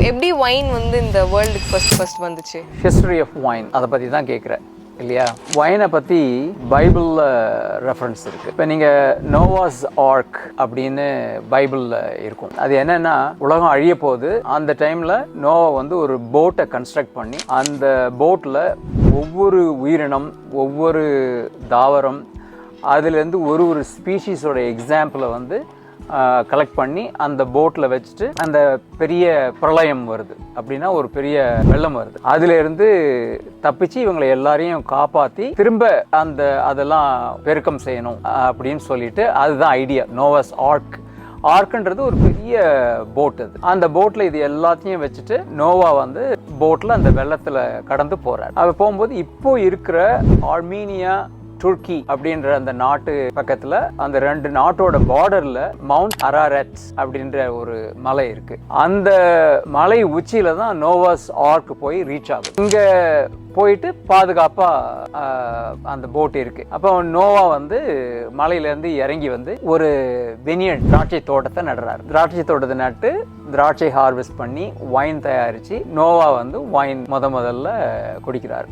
எப்படி வைன் வந்து இந்த வேர்ல்டுக்கு ஃபர்ஸ்ட் வந்துச்சு? ஹிஸ்டரி ஆஃப் வைன் அதை பற்றி தான் கேட்குறேன் இல்லையா? வைனை பற்றி பைபிளில் ரெஃபரன்ஸ் இருக்குது. இப்போ நீங்கள் நோவாஸ் ஆர்க் அப்படின்னு பைபிளில் இருக்கும். அது என்னென்னா, உலகம் அழிய போகுது. அந்த டைமில் நோவா வந்து ஒரு போட்டை கன்ஸ்ட்ரக்ட் பண்ணி அந்த போட்டில் ஒவ்வொரு உயிரினம், ஒவ்வொரு தாவரம், அதுலேருந்து ஒரு ஸ்பீஷீஸோட எக்ஸாம்பிளை வந்து கலெக்ட் பண்ணி அந்த போட்டில் வச்சுட்டு அந்த பெரிய பிரளயம் வருது அப்படின்னா, ஒரு பெரிய வெள்ளம் வருது. அதுலேருந்து தப்பிச்சு இவங்களை எல்லாரையும் காப்பாற்றி திரும்ப அதெல்லாம் பெருக்கம் செய்யணும் அப்படின்னு சொல்லிட்டு, அதுதான் ஐடியா நோவாஸ் ஆர்க். ஆர்க்குன்றது ஒரு பெரிய போட். அந்த போட்டில் இது எல்லாத்தையும் வச்சுட்டு நோவா வந்து போட்டில் அந்த வெள்ளத்தில் கடந்து போகிறார். அவர் போகும்போது இப்போ இருக்கிற ஆர்மீனியா, துர்க்கி அப்படின்ற அந்த நாட்டு பக்கத்தில் அந்த 2 நாட்டோட பார்டரில் மவுண்ட் அரராட் அப்படின்ற ஒரு மலை இருக்கு. அந்த மலை உச்சியில தான் நோவாஸ் ஆர்க் போய் ரீச் ஆகுது. இங்கே போயிட்டு பாதுகாப்பாக அந்த போட் இருக்கு. அப்போ நோவா வந்து மலையிலேருந்து இறங்கி வந்து ஒரு வெனியன் திராட்சை தோட்டத்தை நடுறாரு. திராட்சை தோட்டத்தை நட்டு திராட்சை ஹார்வெஸ்ட் பண்ணி வைன் தயாரித்து நோவா வந்து வைன் முதல்ல குடிக்கிறார்.